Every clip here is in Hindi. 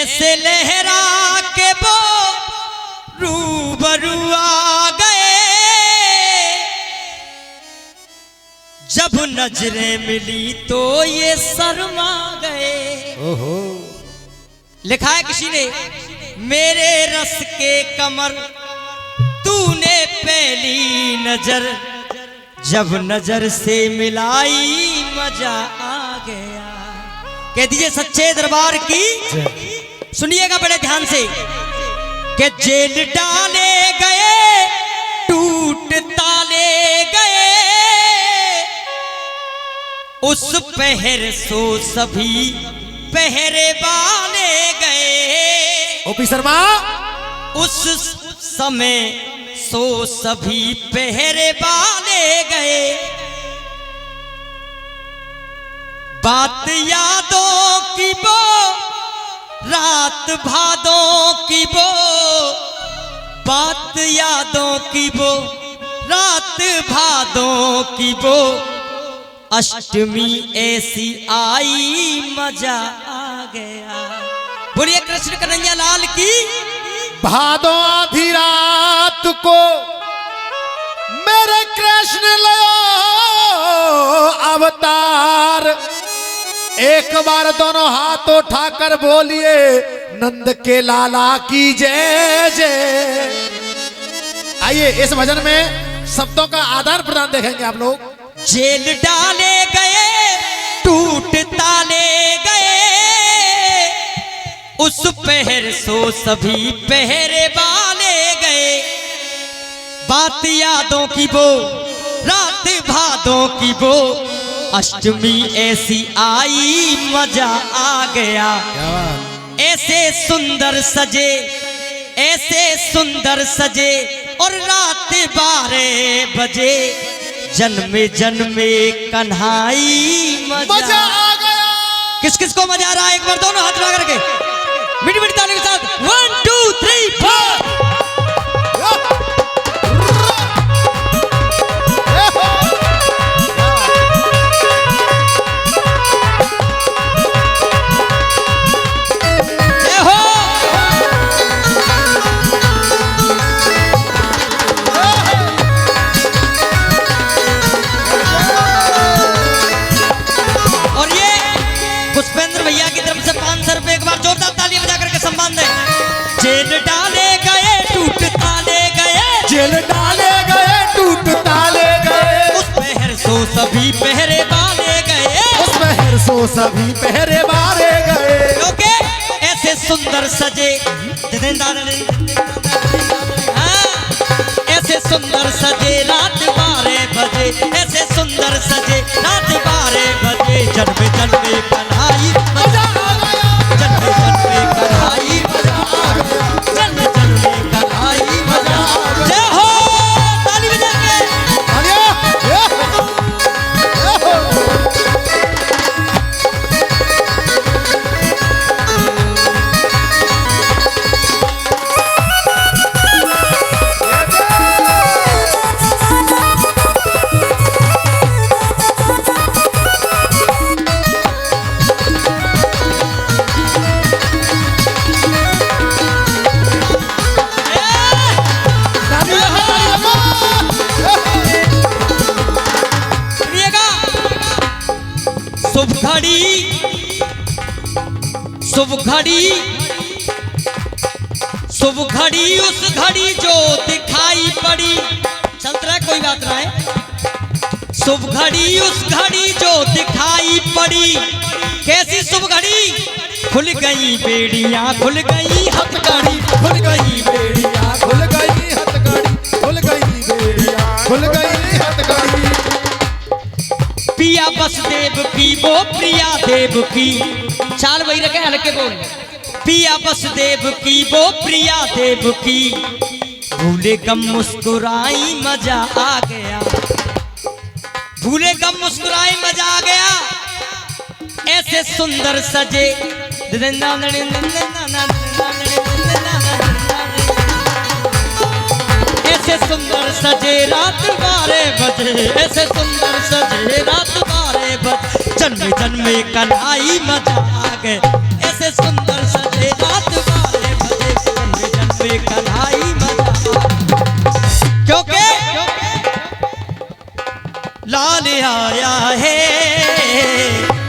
ऐसे लहरा के वो रूबरू आ गए, जब नजरें मिली तो ये शर्मा गए। ओहो। लिखा है किसी ने, मेरे रस के कमर तूने पहली नजर, जब नजर से मिलाई मजा आ गया। कह दीजिए सच्चे दरबार की। सुनिएगा बड़े ध्यान से कि जेल डाले गए टूट ताले गए, उस पहर सो सभी पहरे बाले गए। ओपी शर्मा उस समय सो सभी पहरे बाले गए, बात यादों की वो रात भादों की वो, बात यादों की वो रात भादों की वो, अष्टमी ऐसी आई मजा आ गया। बोलिए कृष्ण कन्हैया लाल की। भादो आधी रात को मेरे कृष्ण लो अवतार, एक बार दोनों हाथ उठाकर बोलिए नंद के लाला की जय जय। आइए इस भजन में शब्दों का आदान प्रदान देखेंगे आप लोग। जेल डाले गए टूट ताले गए, उस पहर सो सभी पहरे बाले गए, बात यादों की वो रात भादों की वो, अष्टमी ऐसी आई मजा आ गया। ऐसे सुंदर सजे ऐसे सुंदर सजे और रात 12 बजे, जन्मे जन्मे कन्हाई मजा आ गया। किस किस को मजा आ रहा है? एक बार दोनों हाथ लगा करके मीठी मीठी ताली के साथ 1 2 3 4। भैया की तरफ से 500 रुपए एक बार जोरदार ताली बजा करके सम्मान दें। जेल डाले गए टूट ताले गए, जेल डाले गए टूट ताले गए, उस पहर सो सभी पहरे बाले गए, उस पहर सो सभी पहरे बाले गए। क्योंकि ऐसे सुंदर सजे ऐसे सुंदर सजे रात 12 बजे, ऐसे सुंदर सजे रात 12 बजे, जन्मे जन्मे कन्हाई मजा आ गया, जन्मे जन्मे कन्हाई मजा आ गया, जन्मे जन्मे कन्हाई मजा आ गया। जय हो ताली बजा के। शुभ घड़ी उस घड़ी जो दिखाई पड़ी, चलता रहा कोई बात ना है। शुभ घड़ी उस घड़ी जो दिखाई पड़ी, कैसी शुभ घड़ी? खुल गई बेड़ियां खुल गई हथकड़ी, खुल गई बेड़ियां खुल गई हथकड़ी, खुल गई बेड़ियां खुल गई हथकड़ी। पिया बसदेव की वो प्रिया देव की, चाल वही रखे हल्के बोल। पिया बसदेव की वो प्रिया देव की, भूले गम मुस्कुराई मजा आ गया, भूले गम मुस्कुराई मजा आ गया। ऐसे सुंदर सजे ऐसे सुंदर सजे रात 12 बजे, ऐसे सुंदर सजे रात 12 बजे, जन्मे जन्मे कन्हाई मजा आ गए, ऐसे सुंदर सजे रात आया है,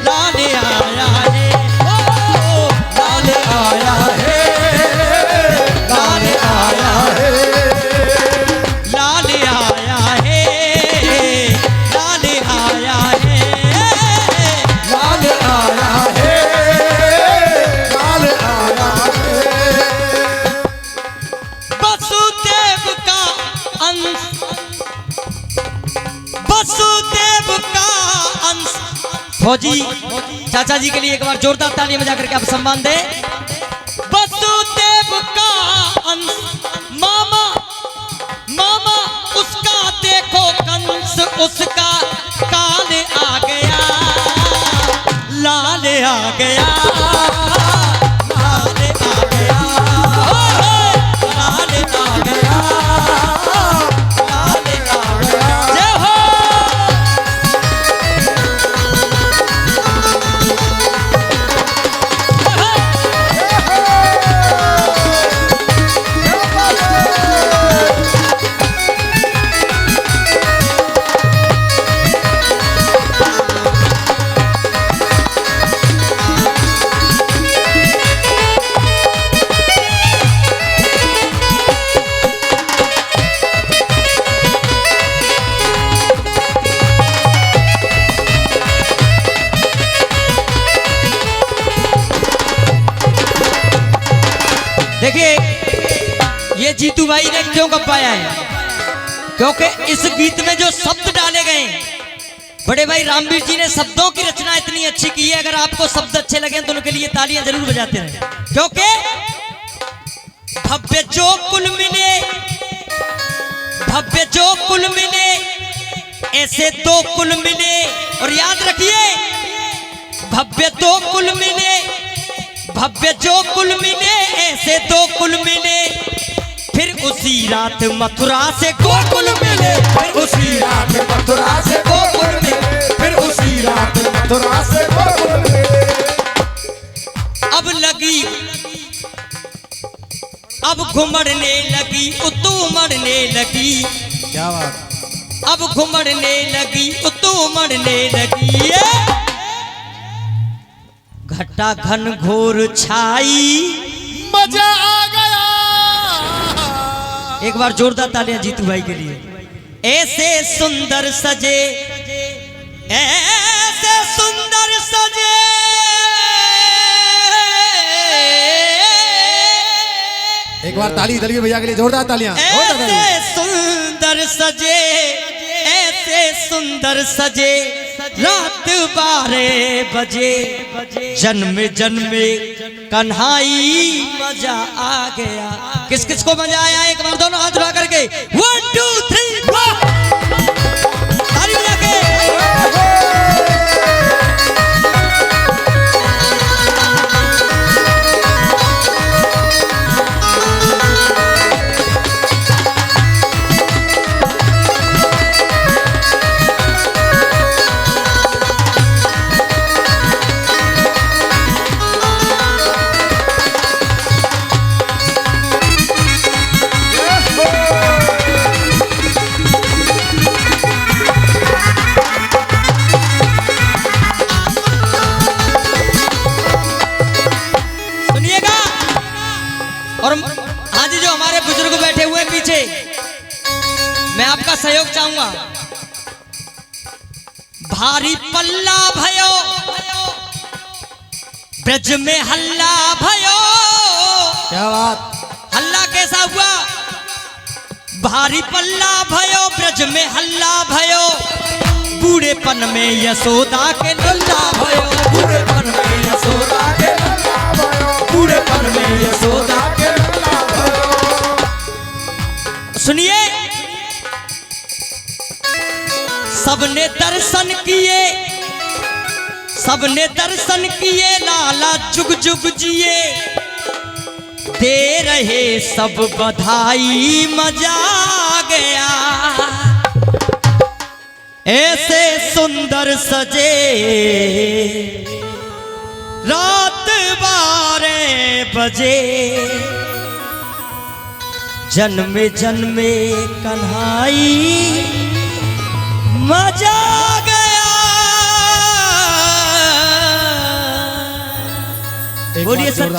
लाल आया है, ओ लाल आया है, लाल आया है, लाल आया है, लाल आया है, लाल आया है, लाल आया है। वसुदेव का अंश, वसुदेव का अंश। फौजी चाचा जी के लिए एक बार जोरदार तालियां बजा करके आप सम्मान दें। वसुदेव का अंश, मामा मामा उसका देखो कंस, उसका काल आ गया, लाल आ गया, लाल आ गया, लाल आ गया, लाल आ गया। जय हो। देखिए ये जीतू भाई ने क्यों गपाया है, क्योंकि इस गीत में जो शब्द डाले गए बड़े भाई रामवीर जी ने शब्दों की रचना इतनी अच्छी की है। अगर आपको शब्द अच्छे लगे तो उनके लिए तालियां जरूर बजाते रहें, क्योंकि भव्य जो कुल मिले, भव्य जो कुल मिले, ऐसे दो कुल मिले। और याद रखिए भव्य दो कुल मिले, भव्य जो कुल मिले, ऐसे दो कुल मिले। फिर उसी रात मथुरा से गोकुल मिले, फिर उसी रात मथुरा से गोकुल मिले, फिर उसी रात मथुरा से गोकुल मिले। अब लगी, अब घुमड़ने लगी, उतुमड़ने लगी, क्या बात। अब घुमड़ने लगी, उतुमड़ने लगी। घटा घन घोर छाई, मजा आ गया। एक बार जोरदार तालियां जीतू भाई के लिए। ऐसे सुंदर सजे, ऐसे सुंदर सजे, एक बार ताली दलवी भैया के लिए जोरदार तालियां। ऐसे सुंदर सजे, ऐसे सुंदर सजे, रात 12 बजे, जन्म जन्म कन्हाई मजा आ गया। किस किस को मजा आया एक बार दोनों हाथ उठा करके 1 2 3 ताली बजा के। और आज जो हमारे बुजुर्ग बैठे हुए पीछे, मैं आपका सहयोग चाहूंगा। भारी पल्ला भयो, ब्रज में हल्ला भयो। क्या बात। हल्ला कैसा हुआ? भारी पल्ला भयो, ब्रज में हल्ला भयो। बूढ़ेपन में यशोदा के लल्ला भयो, बूढ़ेपन में यशोदा के लल्ला भयो, बूढ़ेपन में यशोदा के लल्ला भयो। सुनिए, सबने दर्शन किए, सबने दर्शन किए, लाला जुग जुग जिए। दे रहे सब बधाई, मजा आ गया। ऐसे सुंदर सजे, रात 12 बजे, जन्मे जन्मे कन्हाई मजा आ गया। बोलिए बार जोरदार सच